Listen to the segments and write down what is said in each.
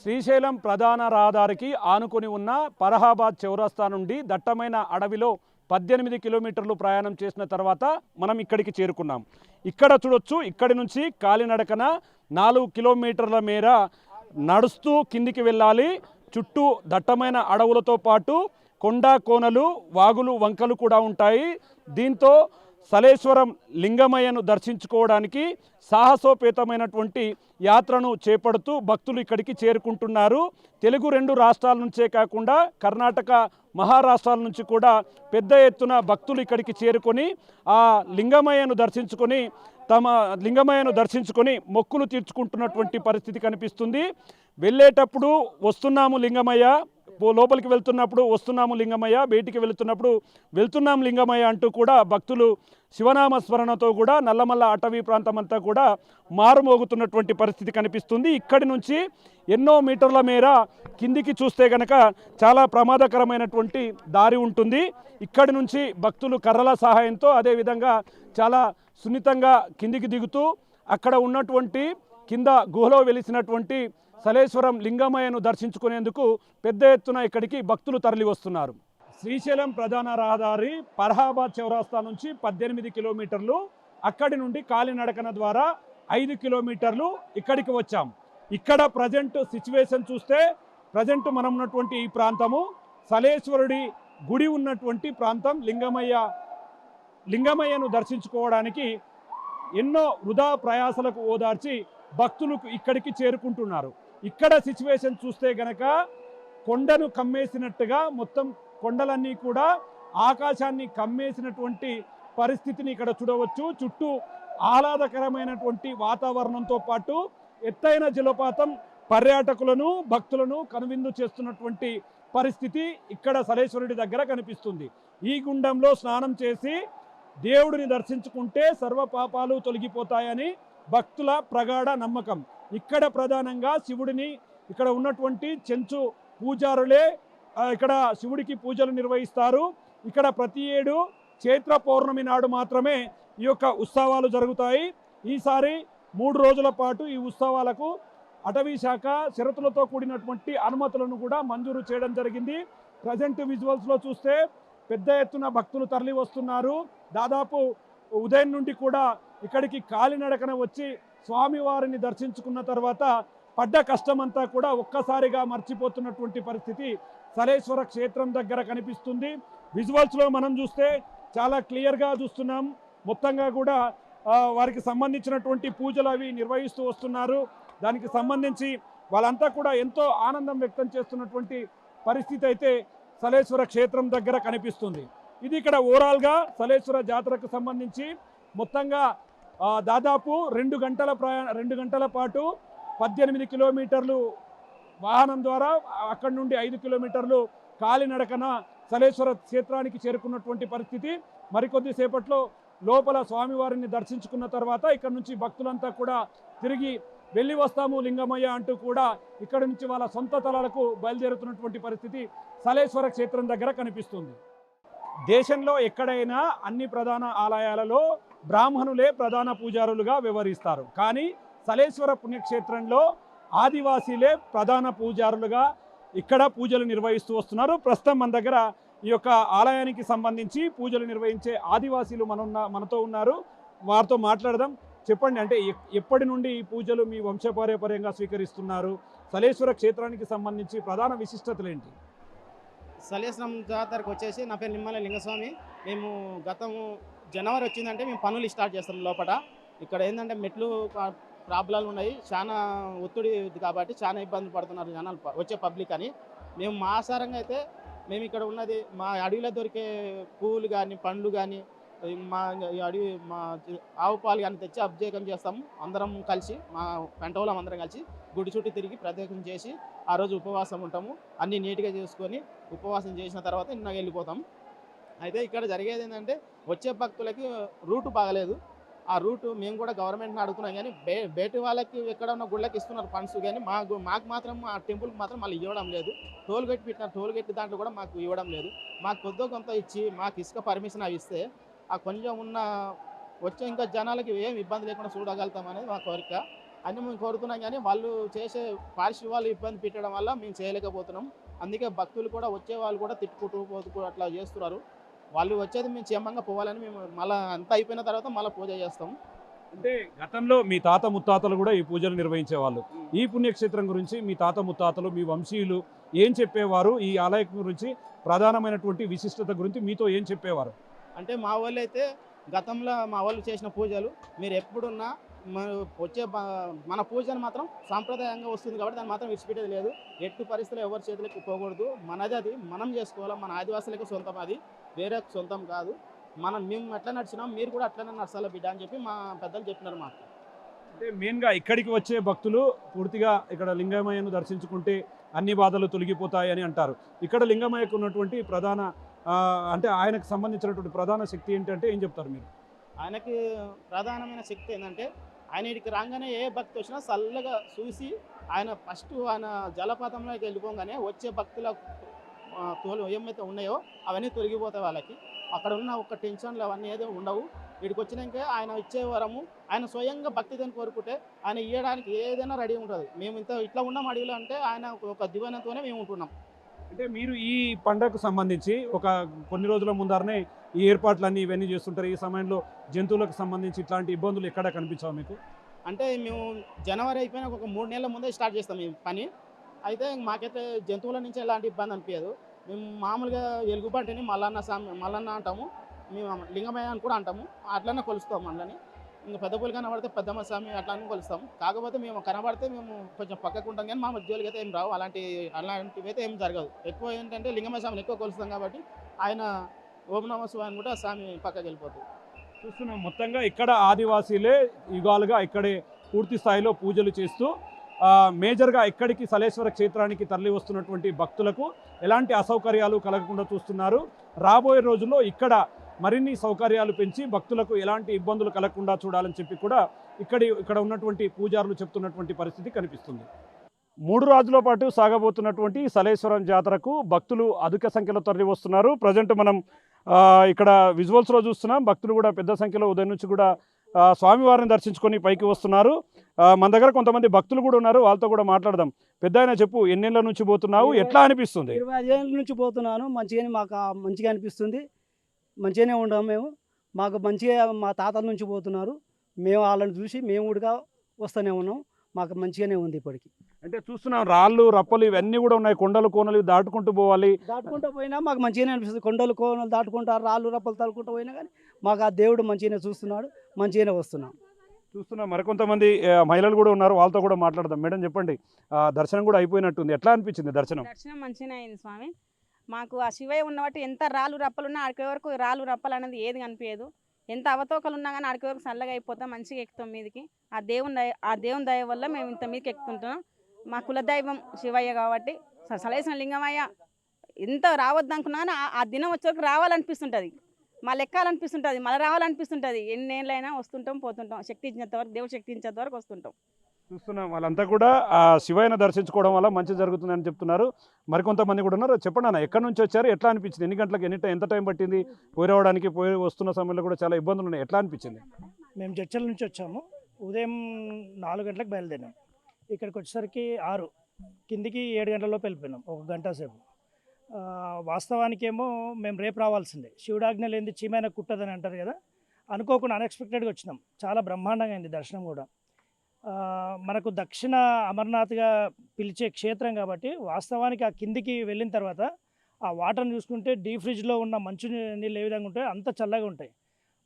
శ్రీశైలం ప్రధాన రహదారికి ఆనుకొని ఉన్న ఫరహాబాద్ చౌరస్తా నుండి దట్టమైన అడవిలో 18 కిలోమీటర్లు ప్రయాణం చేసిన తర్వాత మనం ఇక్కడికి చేరుకున్నాం. ఇక్కడ చూడొచ్చు, ఇక్కడి నుంచి కాలినడకన 4 కిలోమీటర్ల మేర నడుస్తూ కిందికి వెళ్ళాలి. చుట్టూ దట్టమైన అడవులతో పాటు కొండ కోనలు, వాగులు, వంకలు కూడా ఉంటాయి. దీంతో సలేశ్వరం లింగమయ్యను దర్శించుకోవడానికి సాహసోపేతమైనటువంటి యాత్రను చేపడుతూ భక్తులు ఇక్కడికి చేరుకుంటున్నారు. తెలుగు 2 రాష్ట్రాల నుంచే కాకుండా కర్ణాటక, మహారాష్ట్రాల నుంచి కూడా పెద్ద ఎత్తున భక్తులు ఇక్కడికి చేరుకొని ఆ లింగమయ్యను దర్శించుకొని మొక్కులు తీర్చుకుంటున్నటువంటి పరిస్థితి కనిపిస్తుంది. వెళ్ళేటప్పుడు వస్తున్నాము లింగమయ్య, లోపలికి వెళ్తున్నప్పుడు వస్తున్నాము లింగమయ్య, బయటికి వెళుతున్నప్పుడు వెళ్తున్నాం లింగమయ్య అంటూ కూడా భక్తులు శివనామ స్మరణతో కూడా నల్లమల్ల అటవీ ప్రాంతం అంతా కూడా మారుమోగుతున్నటువంటి పరిస్థితి కనిపిస్తుంది. ఇక్కడి నుంచి ఎన్నో మీటర్ల మేర కిందికి చూస్తే గనక చాలా ప్రమాదకరమైనటువంటి దారి ఉంటుంది. ఇక్కడి నుంచి భక్తులు కర్రల సహాయంతో అదేవిధంగా చాలా సున్నితంగా కిందికి దిగుతూ అక్కడ ఉన్నటువంటి కింద గుహలో వెలిసినటువంటి సలేశ్వరం లింగమయ్యను దర్శించుకునేందుకు పెద్ద ఎత్తున ఇక్కడికి భక్తులు తరలి వస్తున్నారు. శ్రీశైలం ప్రధాన రహదారి ఫరహాబాద్ చౌరస్తా నుంచి 18 కిలోమీటర్లు, అక్కడి నుండి కాలినడకన ద్వారా 5 కిలోమీటర్లు ఇక్కడికి వచ్చాం. ఇక్కడ ప్రజెంట్ సిచ్యువేషన్ చూస్తే ప్రజెంట్ మనం ఉన్నటువంటి ఈ ప్రాంతము సలేశ్వరుడి గుడి ఉన్నటువంటి ప్రాంతం. లింగమయ్యను దర్శించుకోవడానికి ఎన్నో వృధా ప్రయాసలకు ఓదార్చి భక్తులు ఇక్కడికి చేరుకుంటున్నారు. ఇక్కడ సిచ్యువేషన్ చూస్తే గనక కొండను కమ్మేసినట్టుగా మొత్తం కొండలన్నీ కూడా ఆకాశాన్ని కమ్మేసినటువంటి పరిస్థితిని ఇక్కడ చూడవచ్చు. చుట్టూ ఆహ్లాదకరమైనటువంటి వాతావరణంతో పాటు ఎత్తైన జలపాతం పర్యాటకులను, భక్తులను కనువిందు చేస్తున్నటువంటి పరిస్థితి ఇక్కడ సలేశ్వరుడి దగ్గర కనిపిస్తుంది. ఈ గుండంలో స్నానం చేసి దేవుడిని దర్శించుకుంటే సర్వ పాపాలు తొలగిపోతాయని భక్తుల ప్రగాఢ నమ్మకం. ఇక్కడ ప్రధానంగా శివుడిని, ఇక్కడ ఉన్నటువంటి చెంచు పూజారులే ఇక్కడ శివుడికి పూజలు నిర్వహిస్తారు. ఇక్కడ ప్రతి ఏడు చైత్ర పౌర్ణమి నాడు మాత్రమే ఈ యొక్క ఉత్సవాలు జరుగుతాయి. ఈసారి 3 రోజుల పాటు ఈ ఉత్సవాలకు అటవీ శాఖ షరతులతో కూడినటువంటి అనుమతులను కూడా మంజూరు చేయడం జరిగింది. ప్రజెంట్ విజువల్స్లో చూస్తే పెద్ద ఎత్తున భక్తులు తరలి వస్తున్నారు. దాదాపు ఉదయం నుండి కూడా ఇక్కడికి కాలినడకన వచ్చి స్వామివారిని దర్శించుకున్న తర్వాత పడ్డ కష్టమంతా కూడా ఒక్కసారిగా మర్చిపోతున్నటువంటి పరిస్థితి సలేశ్వర క్షేత్రం దగ్గర కనిపిస్తుంది. విజువల్స్లో మనం చూస్తే చాలా క్లియర్గా చూస్తున్నాం. మొత్తంగా కూడా వారికి సంబంధించినటువంటి పూజలు అవి నిర్వహిస్తూ వస్తున్నారు. దానికి సంబంధించి వాళ్ళంతా కూడా ఎంతో ఆనందం వ్యక్తం చేస్తున్నటువంటి పరిస్థితి అయితే సలేశ్వర క్షేత్రం దగ్గర కనిపిస్తుంది. ఇది ఇక్కడ ఓవరాల్గా సలేశ్వర జాతరకు సంబంధించి మొత్తంగా దాదాపు 2 గంటల పాటు 18 కిలోమీటర్లు వాహనం ద్వారా, అక్కడి నుండి 5 కిలోమీటర్లు కాలినడకన సలేశ్వర క్షేత్రానికి చేరుకున్నటువంటి పరిస్థితి. మరికొద్ది సేపట్లో లోపల స్వామివారిని దర్శించుకున్న తర్వాత ఇక్కడ నుంచి భక్తులంతా కూడా తిరిగి వెళ్ళి వస్తాము లింగమయ్య అంటూ కూడా ఇక్కడ నుంచి వాళ్ళ సొంత తలాలకు బయలుదేరుతున్నటువంటి పరిస్థితి సలేశ్వర క్షేత్రం దగ్గర కనిపిస్తుంది. దేశంలో ఎక్కడైనా అన్ని ప్రధాన ఆలయాలలో బ్రాహ్మణులే ప్రధాన పూజారులుగా వ్యవహరిస్తారు. కానీ సలేశ్వర పుణ్యక్షేత్రంలో ఆదివాసీలే ప్రధాన పూజారులుగా ఇక్కడ పూజలు నిర్వహిస్తూ వస్తున్నారు. ప్రస్తుతం మన దగ్గర ఈ యొక్క ఆలయానికి సంబంధించి పూజలు నిర్వహించే ఆదివాసీలు మనతో ఉన్నారు. వారితో మాట్లాడదాం. చెప్పండి, అంటే ఎప్పటి నుండి ఈ పూజలు మీ వంశపారంపర్యంగా స్వీకరిస్తున్నారు? సలేశ్వర క్షేత్రానికి సంబంధించి ప్రధాన విశిష్టతలు ఏంటి? సలేశ్వరం జాతరకు వచ్చేసి నా పేరు నిమ్మల లింగస్వామి. మేము గతము జనవరి వచ్చిందంటే మేము పనులు స్టార్ట్ చేస్తాం. లోపల ఇక్కడ ఏంటంటే మెట్లు ప్రాబ్లాలు ఉన్నాయి, చాలా ఒత్తిడి కాబట్టి చాలా ఇబ్బంది పడుతున్నారు జనాలు, వచ్చే పబ్లిక్ అని. మేము మా ఆసారంగా అయితే మేము ఇక్కడ ఉన్నది మా అడవిలో దొరికే పువ్వులు కానీ, పండ్లు కానీ, మా ఆవు పాలు కానీ తెచ్చి అభిషేకం చేస్తాము. అందరం కలిసి, మా పెంటోళ్ళం అందరం కలిసి గుడి చుట్టూ తిరిగి ప్రత్యేకం చేసి ఆ రోజు ఉపవాసం ఉంటాము. అన్నీ నీట్గా చేసుకొని ఉపవాసం చేసిన తర్వాత నిన్న వెళ్ళిపోతాం. అయితే ఇక్కడ జరిగేది ఏంటంటే వచ్చే భక్తులకి రూటు బాగలేదు. ఆ రూటు మేము కూడా గవర్నమెంట్ని అడుగుతున్నాం, కానీ బయట వాళ్ళకి ఎక్కడన్నా గుళ్ళకి ఇస్తున్నారు ఫండ్స్, కానీ మాకు మాత్రం ఆ టెంపుల్కి మాత్రం మళ్ళీ ఇవ్వడం లేదు. టోల్ గేట్ పెట్టిన టోల్ గేట్ దాంట్లో కూడా మాకు ఇవ్వడం లేదు. మాకు కొద్దిగా కొంత ఇచ్చి మాకు ఇసుక పర్మిషన్ అవి ఇస్తే ఆ కొంచెం ఉన్న వచ్చే ఇంకా జనాలకి ఏం ఇబ్బంది లేకుండా చూడగలుగుతాం అనేది మా కోరిక. అని మేము కోరుతున్నాం, కానీ వాళ్ళు చేసే పారిశుద్ధ్య వాళ్ళు ఇబ్బంది పెట్టడం వల్ల మేము చేయలేకపోతున్నాం. అందుకే భక్తులు కూడా వచ్చే వాళ్ళు కూడా తిట్టుకుంటూ పోతూ అట్లా చేస్తున్నారు. వాళ్ళు వచ్చేది మేము క్షేమంగా పోవాలని మేము మళ్ళీ అంతా అయిపోయిన తర్వాత మళ్ళీ పూజ చేస్తాం. అంటే గతంలో మీ తాత ముత్తాతలు కూడా ఈ పూజలు నిర్వహించేవాళ్ళు. ఈ పుణ్యక్షేత్రం గురించి మీ తాత ముత్తాతలు, మీ వంశీయులు ఏం చెప్పేవారు? ఈ ఆలయం గురించి ప్రధానమైనటువంటి విశిష్టత గురించి మీతో ఏం చెప్పేవారు? అంటే మా వాళ్ళు అయితే గతంలో మా వాళ్ళు చేసిన పూజలు మీరు ఎప్పుడున్నా వచ్చే మన పూజను మాత్రం సాంప్రదాయంగా వస్తుంది కాబట్టి దాన్ని మాత్రం విడిచిపెట్టేది లేదు. ఎట్టి పరిస్థితుల్లో ఎవరి చేతులకు పోకూడదు. మనది అది మనం చేసుకోవాలి. మన ఆదివాసులకు సొంతం, అది వేరే సొంతం కాదు. మేము ఎట్లా నడిచినాం మీరు కూడా అట్లనే నడచాలి బిడ్డ అని చెప్పి మా పెద్దలు చెప్పినారు మాకు. అంటే మెయిన్గా ఇక్కడికి వచ్చే భక్తులు పూర్తిగా ఇక్కడ లింగమయ్యను దర్శించుకుంటే అన్ని బాధలు తొలగిపోతాయని అంటారు. ఇక్కడ లింగమయ్యకు ఉన్నటువంటి ప్రధాన అంటే ఆయనకు సంబంధించినటువంటి ప్రధాన శక్తి ఏంటంటే ఏం చెప్తారు మీరు? ఆయనకి ప్రధానమైన శక్తి ఏంటంటే ఆయన ఇక్కడికి రాగానే ఏ భక్తి వచ్చినా చల్లగా చూసి ఆయన ఫస్ట్ ఆయన జలపాతంలోకి వెళ్ళిపోగానే వచ్చే భక్తుల ఏమైతే ఉన్నాయో అవన్నీ తొలగిపోతాయి వాళ్ళకి. అక్కడ ఉన్న ఒక టెన్షన్లు అవన్నీ ఏదో ఉండవు. వీడికి వచ్చినాక ఆయన ఇచ్చే వరము ఆయన స్వయంగా భక్తిని కోరుకుంటే ఆయన ఇవ్వడానికి ఏదైనా రెడీ ఉంటుంది. మేము ఇట్లా ఉన్నాం అడవిలో అంటే ఆయన ఒక దివానంతోనే మేము ఉంటున్నాం. అంటే మీరు ఈ పండగకు సంబంధించి ఒక కొన్ని రోజుల ముందరనే ఈ ఏర్పాట్లన్నీ ఇవన్నీ చేస్తుంటారు. ఈ సమయంలో జంతువులకు సంబంధించి ఇట్లాంటి ఇబ్బందులు ఎక్కడ కనిపించావు మీకు? అంటే మేము జనవరి అయిపోయినా ఒక 3 నెలల ముందే స్టార్ట్ చేస్తాం ఈ పని. అయితే మాకైతే జంతువుల నుంచి ఎలాంటి ఇబ్బంది అనిపించదు. మేము మామూలుగా ఎలుగుబంటిని మల్లన్న అంటాము, మేము లింగమయ్య అని కూడా అంటాము. అట్లనే కొలుస్తాం. మళ్ళీ ఇంకా పెద్ద పూలు కనబడితే పెద్దమ్మ స్వామి అట్లా కొలుస్తాం. కాకపోతే మేము కనబడితే మేము కొంచెం పక్కకు ఉంటాం, కానీ మా ఉద్యోగులకి అయితే ఏం రావు. అలాంటివి అయితే ఏం జరగదు. ఎక్కువ ఏంటంటే లింగమయ్య స్వామిని ఎక్కువ కొలుస్తాం కాబట్టి ఆయన ఓం నమః శివాయ అని కూడా స్వామి పక్కకి వెళ్ళిపోతుంది. చూస్తున్నాం మొత్తంగా ఇక్కడ ఆదివాసీలే యుగాలుగా ఇక్కడే పూర్తి స్థాయిలో పూజలు చేస్తూ మేజర్గా ఇక్కడికి సలేశ్వర క్షేత్రానికి తరలి వస్తున్నటువంటి భక్తులకు ఎలాంటి అసౌకర్యాలు కలగకుండా చూస్తున్నారు. రాబోయే రోజుల్లో ఇక్కడ మరిన్ని సౌకర్యాలు పెంచి భక్తులకు ఎలాంటి ఇబ్బందులు కలగకుండా చూడాలని చెప్పి కూడా ఇక్కడ ఉన్నటువంటి పూజారులు చెప్తున్నటువంటి పరిస్థితి కనిపిస్తుంది. 3 రోజుల పాటు సాగబోతున్నటువంటి సలేశ్వరం జాతరకు భక్తులు అధిక సంఖ్యలో తరలి వస్తున్నారు. ప్రజెంట్ మనం ఇక్కడ విజువల్స్లో చూస్తున్నాం. భక్తులు కూడా పెద్ద సంఖ్యలో ఉదయం నుంచి కూడా స్వామివారిని దర్శించుకొని పైకి వస్తున్నారు. మన దగ్గర కొంతమంది భక్తులు కూడా ఉన్నారు, వాళ్ళతో కూడా మాట్లాడదాం. పెద్దాయన చెప్పు, ఎన్నేళ్ల నుంచి పోతున్నావు, ఎట్లా అనిపిస్తుంది? 25 ఏళ్ళ నుంచి పోతున్నాను. మాకు మంచిగా అనిపిస్తుంది. మంచిగానే ఉన్నాం మేము. మాకు మంచిగా మా తాతల నుంచి పోతున్నారు. మేము వాళ్ళని చూసి మేము కూడా వస్తూనే ఉన్నాం. మాకు మంచిగానే ఉంది ఇప్పటికి. అంటే చూస్తున్నాం రాళ్ళు రప్పలు ఇవన్నీ కూడా ఉన్నాయి. కొండలు కోనలు దాటుకుంటూ పోవాలి. దాటుకుంటూ పోయినా మాకు మంచిగానే అనిపిస్తుంది. కొండలు కోనలు దాటుకుంటారు, రాళ్ళు రప్పలు తలుకుంటూ పోయినా కానీ మాకు ఆ దేవుడు మంచిగానే చూస్తున్నాడు. మంచిగానే వస్తున్నాం. చూస్తున్నాం మరికొంతమంది మహిళలు కూడా ఉన్నారు, వాళ్ళతో కూడా మాట్లాడదాం. మేడం చెప్పండి, దర్శనం కూడా అయిపోయినట్టుంది, ఎట్లా అనిపించింది దర్శనం? దర్శనం మంచిగానే అయింది స్వామి. మాకు ఆ శివయ్య ఉన్నవాటి ఎంత రాళ్ళు రప్పలున్నా ఆడికి వరకు రాళ్ళు రప్పలు అనేది ఏది కనిపించదు. ఎంత అవతోకలు ఉన్నా కానీ ఆడికి వరకు చల్లగా అయిపోతాం, మంచిగా ఎక్కుతాం మీదికి. ఆ దేవుని దయ వల్ల మేము ఇంత మీదకి ఎక్కుతుంటున్నాం. మా కులదైవం శివయ్య కాబట్టి సలేసిన లింగమయ్య ఎంత రావద్దు అనుకున్నా కానీ ఆ దినం వచ్చే వరకు రావాలనిపిస్తుంటుంది, మళ్ళీ ఎక్కాలనిపిస్తుంటుంది, మళ్ళీ రావాలనిపిస్తుంటుంది. ఎన్నేళ్ళైనా వస్తుంటాం పోతుంటాం. శక్తి ఇచ్చినంత వరకు, దేవుడు శక్తి ఇచ్చినంత వరకు వస్తుంటాం. చూస్తున్నాం వాళ్ళంతా కూడా ఆ శివయ్యను దర్శించుకోవడం వల్ల మంచి జరుగుతుందని చెప్తున్నారు. మరికొంతమంది కూడా ఉన్నారు. చెప్పండి అన్న, ఎక్కడి నుంచి వచ్చారు, ఎట్లా అనిపించింది? ఎన్ని గంటలకు ఎంత టైం పట్టింది? పోయి రావడానికి వస్తున్న సమయంలో కూడా చాలా ఇబ్బందులు ఉన్నాయి, ఎట్లా అనిపించింది? మేము జడ్చల నుంచి వచ్చాము. ఉదయం 4 గంటలకు బయలుదేరాం. ఇక్కడికి వచ్చేసరికి 6, కిందికి 7 గంటలలోపు వెళ్ళిపోయినాం, 1 గంట సేపు. వాస్తవానికేమో మేము రేపు రావాల్సిందే. శివుడాజ్ఞ లేనిది చీమైన కుట్టదని అంటారు కదా, అనుకోకుండా అన్ఎక్స్పెక్టెడ్గా వచ్చినాం. చాలా బ్రహ్మాండంగా అయింది దర్శనం కూడా. మనకు దక్షిణ అమర్నాథ్గా పిలిచే క్షేత్రం కాబట్టి వాస్తవానికి ఆ కిందికి వెళ్ళిన తర్వాత ఆ వాటర్ని చూసుకుంటే డీప్ ఫ్రిడ్జ్లో ఉన్న మంచు నీళ్ళు ఏ విధంగా ఉంటాయో అంత చల్లగా ఉంటాయి.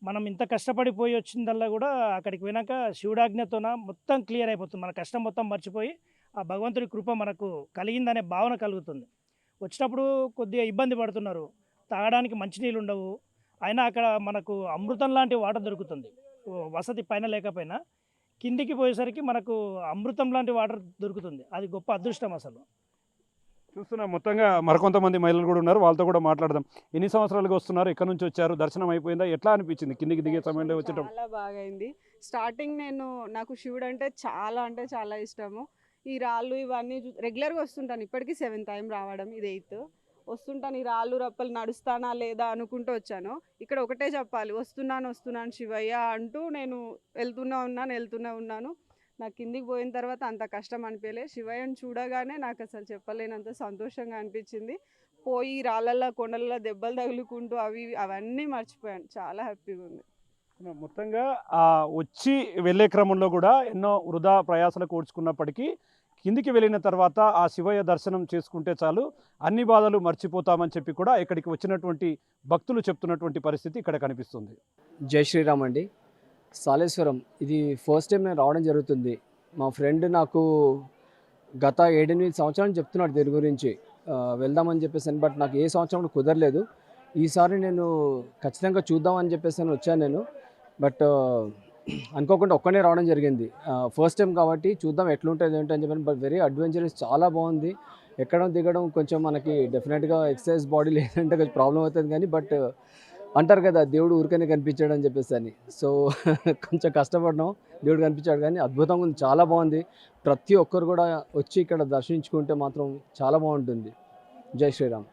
మనం ఇంత కష్టపడిపోయి వచ్చిందల్లా కూడా అక్కడికి పోయినాక శివుడాజ్ఞతోన మొత్తం క్లియర్ అయిపోతుంది. మన కష్టం మొత్తం మర్చిపోయి ఆ భగవంతుడి కృప మనకు కలిగిందనే భావన కలుగుతుంది. వచ్చినప్పుడు కొద్దిగా ఇబ్బంది పడుతున్నారు, తాగడానికి మంచినీళ్ళు ఉండవు. అయినా అక్కడ మనకు అమృతం లాంటి వాటర్ దొరుకుతుంది. వసతి పైన లేకపోయినా కిందికి పోయేసరికి మనకు అమృతం లాంటి వాటర్ దొరుకుతుంది. అది గొప్ప అదృష్టం అసలు. చూస్తున్నాం మొత్తంగా మరికొంతమంది మహిళలు కూడా ఉన్నారు, వాళ్ళతో కూడా మాట్లాడదాం. ఎన్ని సంవత్సరాలుగా వస్తున్నారు, ఎక్కడి నుంచి వచ్చారు, దర్శనం అయిపోయిందా, ఎట్లా అనిపించింది కిందికి దిగే సమయంలో వచ్చేటప్పుడు? చాలా బాగా అయింది. స్టార్టింగ్ నాకు శివుడు అంటే చాలా ఇష్టము. ఈ రాళ్ళు ఇవన్నీ రెగ్యులర్గా వస్తుంటాను. ఇప్పటికీ 7th టైం రావడం, ఇది 8th వస్తుంటాను. ఈ రాళ్ళు రప్పలు నడుస్తానా లేదా అనుకుంటూ వచ్చాను. ఇక్కడ ఒకటే చెప్పాలి, వస్తున్నాను శివయ్య అంటూ నేను వెళ్తూనే ఉన్నాను. నాకు కిందికి పోయిన తర్వాత అంత కష్టం అనిపించలే. శివయ్యని చూడగానే నాకు అసలు చెప్పలేనంత సంతోషంగా అనిపించింది. పోయి రాళ్ళల్లో కొండలలో దెబ్బలు తగులుకుంటూ అవి అవన్నీ మర్చిపోయాను. చాలా హ్యాపీగా ఉంది. మొత్తంగా వచ్చి వెళ్ళే క్రమంలో కూడా ఎన్నో వృధా ప్రయాసలు కూర్చుకున్నప్పటికీ కిందికి వెళ్ళిన తర్వాత ఆ శివయ్య దర్శనం చేసుకుంటే చాలు అన్ని బాధలు మర్చిపోతామని చెప్పి కూడా ఇక్కడికి వచ్చినటువంటి భక్తులు చెప్తున్నటువంటి పరిస్థితి ఇక్కడ కనిపిస్తుంది. జై శ్రీరామ్ అండి. సాలేశ్వరం ఇది ఫస్ట్ టైం నేను రావడం జరుగుతుంది. మా ఫ్రెండ్ నాకు గత 7-8 సంవత్సరాలు చెప్తున్నాడు దీని గురించి వెళ్దామని చెప్పేసి, బట్ నాకు ఏ సంవత్సరం కూడా కుదరలేదు. ఈసారి నేను ఖచ్చితంగా చూద్దామని చెప్పేసి వచ్చాను నేను. బట్ అనుకోకుండా ఒక్కనే రావడం జరిగింది. ఫస్ట్ టైం కాబట్టి చూద్దాం ఎట్లుంటుంది ఏంటి అని చెప్పాను. బట్ వెరీ అడ్వెంచరస్, చాలా బాగుంది. ఎక్కడం దిగడం కొంచెం మనకి డెఫినెట్గా ఎక్సర్సైజ్ బాడీ లేదంటే కొంచెం ప్రాబ్లం అవుతుంది కానీ, బట్ అంటారు కదా దేవుడు ఊరికనే కనిపించాడు అని చెప్పేసి అని. సో కొంచెం కష్టపడినాం, దేవుడు కనిపించాడు కానీ అద్భుతంగా ఉంది, చాలా బాగుంది. ప్రతి ఒక్కరు కూడా వచ్చి ఇక్కడ దర్శించుకుంటే మాత్రం చాలా బాగుంటుంది. జై శ్రీరామ్.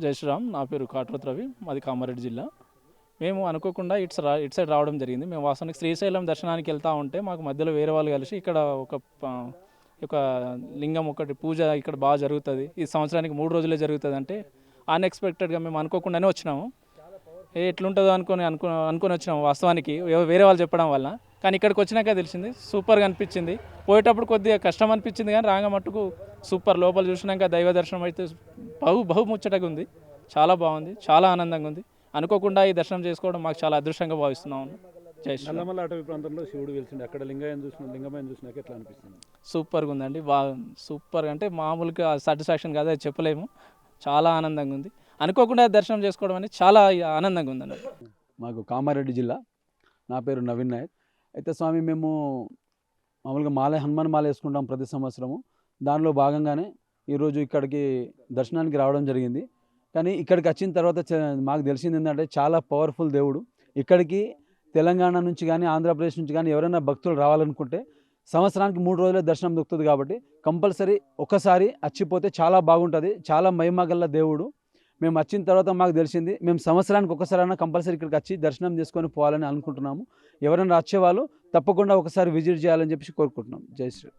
జై శ్రీరామ్. నా పేరు కాట్రోత్ రవి, మాది కామారెడ్డి జిల్లా. మేము అనుకోకుండా ఇటు సైడ్ రావడం జరిగింది. మేము వాస్తవానికి శ్రీశైలం దర్శనానికి వెళ్తూ ఉంటే మాకు మధ్యలో వేరే వాళ్ళు కలిసి ఇక్కడ ఒక లింగం ఒకటి పూజ ఇక్కడ బాగా జరుగుతుంది, ఈ సంవత్సరానికి 3 రోజులే జరుగుతుంది అంటే అన్ఎక్స్పెక్టెడ్గా మేము అనుకోకుండానే వచ్చినాము. ఎట్లుంటుందో అనుకొని వచ్చినాము వాస్తవానికి వేరే వాళ్ళు చెప్పడం వల్ల. కానీ ఇక్కడికి వచ్చినాక తెలిసింది, సూపర్గా అనిపించింది. పోయేటప్పుడు కొద్దిగా కష్టం అనిపించింది కానీ రాగా మట్టుకు సూపర్. లోపల చూసినాక దైవ దర్శనం అయితే బహు ముచ్చటగా ఉంది, చాలా బాగుంది, చాలా ఆనందంగా ఉంది. అనుకోకుండా ఈ దర్శనం చేసుకోవడం మాకు చాలా అదృష్టంగా భావిస్తున్నాము. జై శ్రీరామ్. నల్లమల్ల అటవీ ప్రాంతంలో శివుడు వెలిసిండు, అక్కడ లింగమయ్యను చూసినాక ఎట్లా అనిపిస్తుంది? సూపర్గా ఉందండి, బాగా సూపర్. అంటే మామూలుగా సాటిస్ఫాక్షన్ కాదు, అది చెప్పలేము. చాలా ఆనందంగా ఉంది. అనుకోకుండా దర్శనం చేసుకోవడం అనేది చాలా ఆనందంగా ఉందండి. మాకు కామారెడ్డి జిల్లా. నా పేరు నవీన్ నాయక్. అయితే స్వామి మేము మామూలుగా హనుమాన్ మాల వేసుకుంటాం ప్రతి సంవత్సరము. దానిలో భాగంగానే ఈరోజు ఇక్కడికి దర్శనానికి రావడం జరిగింది. కానీ ఇక్కడికి వచ్చిన తర్వాత మాకు తెలిసింది ఏంటంటే చాలా పవర్ఫుల్ దేవుడు. ఇక్కడికి తెలంగాణ నుంచి కానీ ఆంధ్రప్రదేశ్ నుంచి కానీ ఎవరైనా భక్తులు రావాలనుకుంటే సంవత్సరానికి 3 రోజులే దర్శనం దొరుకుతుంది. కాబట్టి కంపల్సరీ ఒకసారి వచ్చిపోతే చాలా బాగుంటుంది. చాలా మహిమగల దేవుడు. మేము వచ్చిన తర్వాత మాకు తెలిసింది, మేము సంవత్సరానికి ఒకసారైనా కంపల్సరీ ఇక్కడికి వచ్చి దర్శనం చేసుకొని పోవాలని అనుకుంటున్నాము. ఎవరైనా వచ్చేవాళ్ళు తప్పకుండా ఒకసారి విజిట్ చేయాలని చెప్పి కోరుకుంటున్నాం. జై శ్రీ.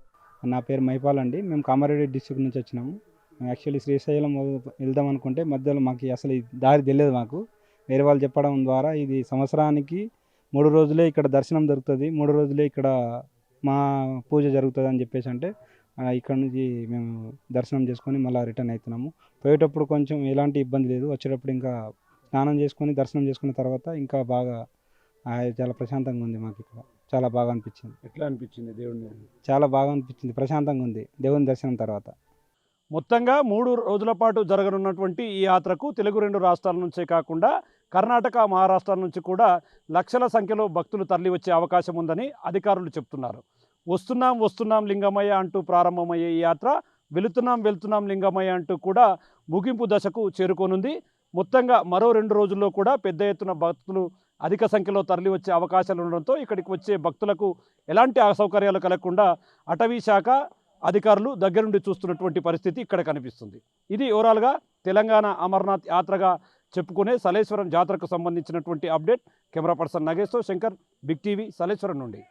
నా పేరు మైపాల్ అండి. మేము కామారెడ్డి డిస్ట్రిక్ట్ నుంచి వచ్చినాము. యాక్చువల్లీ శ్రీశైలం వెళ్దాం అనుకుంటే మధ్యలో మాకు అసలు దారి తెలియదు. మాకు వేరే వాళ్ళు చెప్పడం ద్వారా ఇది సంవత్సరానికి 3 రోజులే ఇక్కడ దర్శనం దొరుకుతుంది, 3 రోజులే ఇక్కడ మా పూజ జరుగుతుంది అని చెప్పేసి అంటే ఇక్కడ నుంచి మేము దర్శనం చేసుకొని మళ్ళీ రిటర్న్ అవుతున్నాము. పోయేటప్పుడు కొంచెం ఎలాంటి ఇబ్బంది లేదు, వచ్చేటప్పుడు ఇంకా స్నానం చేసుకొని దర్శనం చేసుకున్న తర్వాత ఇంకా బాగా చాలా ప్రశాంతంగా ఉంది. మాకు ఇక్కడ చాలా బాగా అనిపించింది. ఎట్లా అనిపించింది దేవుడిని? చాలా బాగా అనిపించింది, ప్రశాంతంగా ఉంది దేవుని దర్శనం తర్వాత. మొత్తంగా 3 రోజుల పాటు జరగనున్నటువంటి ఈ యాత్రకు తెలుగు 2 రాష్ట్రాల నుంచే కాకుండా కర్ణాటక, మహారాష్ట్ర నుంచి కూడా లక్షల సంఖ్యలో భక్తులు తరలి వచ్చే అవకాశం ఉందని అధికారులు చెప్తున్నారు. వస్తున్నాం లింగమయ్య అంటూ ప్రారంభమయ్యే ఈ యాత్ర వెళుతున్నాం లింగమయ్య అంటూ కూడా ముగింపు దశకు చేరుకోనుంది. మొత్తంగా మరో 2 రోజుల్లో కూడా పెద్ద ఎత్తున భక్తులు అధిక సంఖ్యలో తరలి వచ్చే అవకాశాలు ఉండడంతో ఇక్కడికి వచ్చే భక్తులకు ఎలాంటి అసౌకర్యాలు కలగకుండా అటవీ శాఖ అధికారులు దగ్గరుండి చూస్తున్నటువంటి పరిస్థితి ఇక్కడ కనిపిస్తుంది. ఇది ఓవరాల్గా తెలంగాణ అమర్నాథ్ యాత్రగా చెప్పుకునే సలేశ్వరం జాతరకు సంబంధించినటువంటి అప్డేట్. కెమెరా పర్సన్ నగేష్తో శంకర్, బిగ్ టీవీ, సలేశ్వరం నుండి.